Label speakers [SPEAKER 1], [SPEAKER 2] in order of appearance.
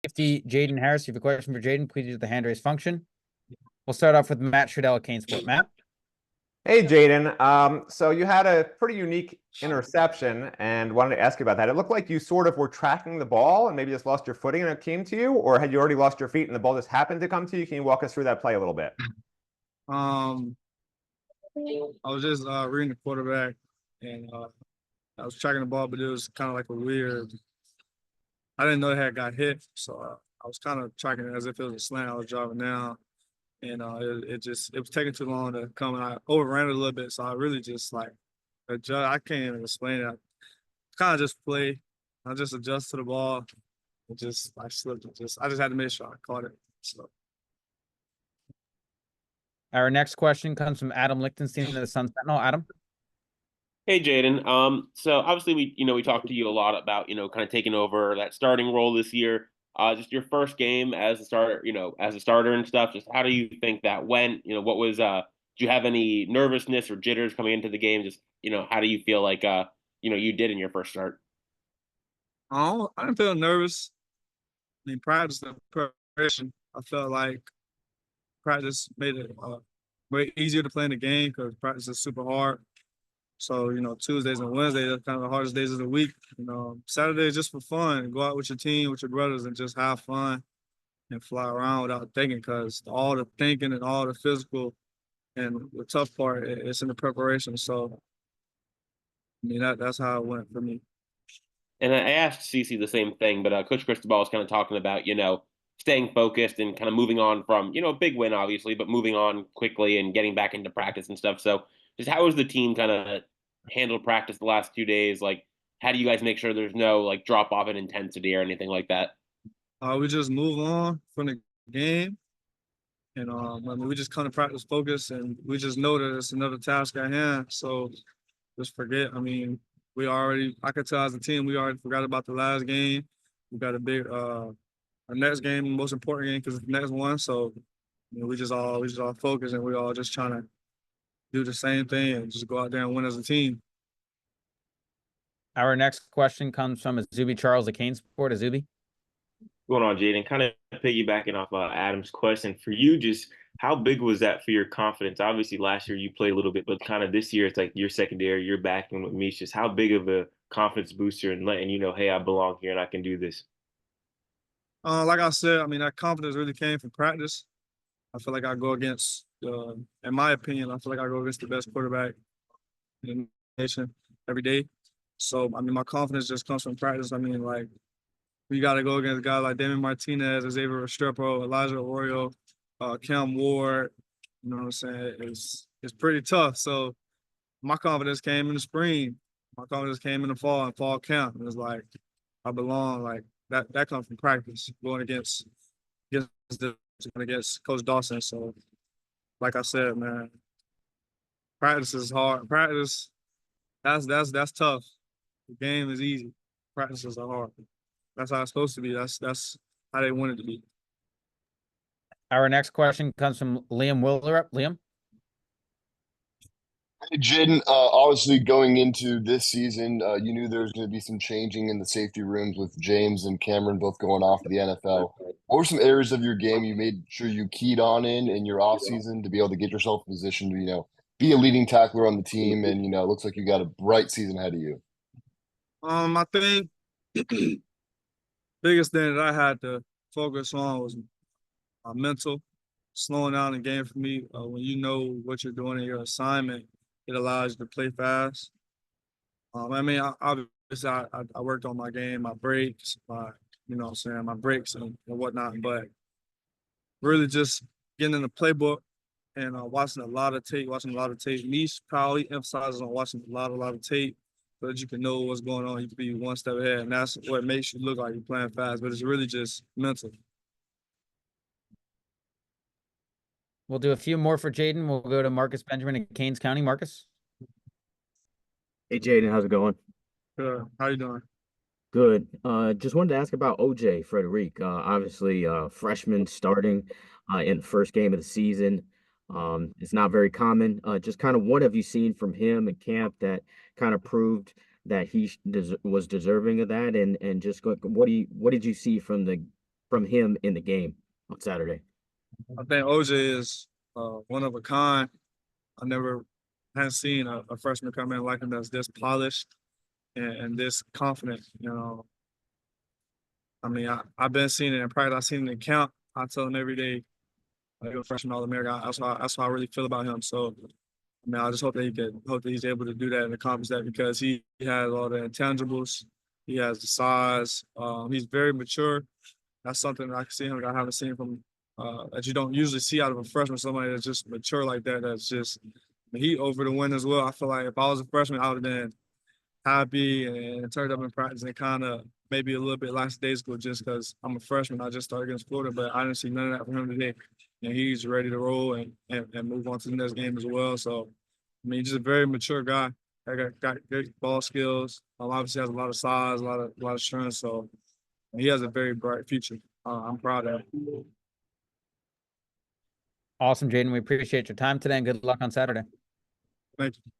[SPEAKER 1] safety, Jaden Harris. If you have a question for Jaden, please use the hand raise function. We'll start off with Matt Trudell at Kane Sport. Matt?
[SPEAKER 2] Hey, Jaden. So you had a pretty unique interception and wanted to ask you about that. It looked like you sort of were tracking the ball and maybe just lost your footing and it came to you, or had you already lost your feet and the ball just happened to come to you? Can you walk us through that play a little bit?
[SPEAKER 3] Um, I was just reading the quarterback, and I was tracking the ball, but it was kind of like a weird. I didn't know it had got hit, so I was kind of tracking it as if it was a slant I was driving down, and it was taking too long to come, and I overran it a little bit, so I really just like adjust. I can't even explain it. I kind of just play. I just adjust to the ball. It just I slipped. I just had to make sure I caught it. So.
[SPEAKER 1] Our next question comes from Adam Lichtenstein of the Sun Sentinel. Adam?
[SPEAKER 4] Hey, Jaden. So obviously we talked to you a lot about, kind of taking over that starting role this year. Just your first game as a starter, as a starter and stuff. Just how do you think that went? What was do you have any nervousness or jitters coming into the game? Just, how do you feel like you did in your first start?
[SPEAKER 3] Oh, I didn't feel nervous. I mean, practice and preparation. I felt like practice made it way easier to play in the game because practice is super hard. So, Tuesdays and Wednesdays are kind of the hardest days of the week. Saturday is just for fun. Go out with your team, with your brothers, and just have fun and fly around without thinking because all the thinking and all the physical and the tough part is in the preparation. So, I mean, that's how it went for me.
[SPEAKER 4] And I asked CC the same thing, but Coach Cristobal was kind of talking about, staying focused and kind of moving on from, a big win, obviously, but moving on quickly and getting back into practice and stuff. So just how has the team kind of handled practice the last 2 days? Like, how do you guys make sure there's no, like, drop off in intensity or anything like that?
[SPEAKER 3] We just move on from the game. And I mean, we just come to practice focus and we just know that it's another task at hand. So just forget. I mean, I could tell as a team, we already forgot about the last game. We got a big, our next game, the most important game because it's the next one. So, we just all focus and we all just trying to do the same thing and just go out there and win as a team.
[SPEAKER 1] Our next question comes from Azubi Charles at Kane Sport. Azubi?
[SPEAKER 5] Going on, Jaden? Kind of piggybacking off Adam's question for you, just how big was that for your confidence? Obviously, last year you played a little bit, but kind of this year it's like you're secondary, you're backing with me. Just how big of a confidence booster and letting you know, hey, I belong here and I can do this.
[SPEAKER 3] Like I said, I mean, that confidence really came from practice. I feel like I go against, in my opinion, I feel like I go against the best quarterback in the nation every day. So, I mean, my confidence just comes from practice. I mean, like, we got to go against guys like Damon Martinez, Xavier Restrepo, Elijah Arroyo, Cam Ward. You know what I'm saying? It's pretty tough. So, my confidence came in the spring. My confidence came in the fall and fall camp. It was like, I belong. Like, that comes from practice, going against Coach Dawson. So, like I said, man, practice is hard. Practice, that's tough. The game is easy. Practices are hard. That's how it's supposed to be. That's how they want it to be.
[SPEAKER 1] Our next question comes from Liam Willerup. Liam?
[SPEAKER 6] Hey, Jaden, obviously going into this season, you knew there was going to be some changing in the safety rooms with James and Cameron both going off to the NFL. What were some areas of your game you made sure you keyed on in your offseason to be able to get yourself in position to, be a leading tackler on the team? And, it looks like you got a bright season ahead of you.
[SPEAKER 3] I think biggest thing that I had to focus on was my mental, slowing down the game for me. When you know what you're doing in your assignment, it allows you to play fast. I mean, obviously, I worked on my game, my breaks, my breaks and whatnot, but really just getting in the playbook and watching a lot of tape. Niche probably emphasizes on watching a lot of tape so that you can know what's going on. You can be one step ahead, and that's what makes you look like you're playing fast, but it's really just mental.
[SPEAKER 1] We'll do a few more for Jaden. We'll go to Marcus Benjamin in Keynes County. Marcus?
[SPEAKER 7] Hey, Jaden, how's it going?
[SPEAKER 3] Good. How you doing?
[SPEAKER 7] Good. Just wanted to ask about OJ Frederic. Obviously, freshman starting in the first game of the season. It's not very common. Just kind of what have you seen from him in camp that kind of proved that he was deserving of that? And just what did you see from the from him in the game on Saturday?
[SPEAKER 3] I think OJ is one of a kind. I never hadn't seen a freshman come in like him that's this polished and this confident. You know, I mean, I've been seeing it in practice. I've seen it in camp. I tell him every day, you're a freshman All-American. That's how I really feel about him. So, I mean, I just hope that he's able to do that and accomplish that because he has all the intangibles. He has the size. He's very mature. That's something that I can see him. I haven't seen from that you don't usually see out of a freshman. Somebody that's just mature like that. That's just he over the win as well. I feel like if I was a freshman, I would have been happy and turned up in practice and kind of maybe a little bit lackadaisical just because I'm a freshman. I just started against Florida, but I didn't see none of that from him today. And he's ready to roll and move on to the next game as well. So, I mean, he's just a very mature guy. Got good ball skills. Obviously has a lot of size, a lot of strength. So he has a very bright future. I'm proud of him.
[SPEAKER 1] Awesome, Jaden. We appreciate your time today and good luck on Saturday.
[SPEAKER 3] Thank you.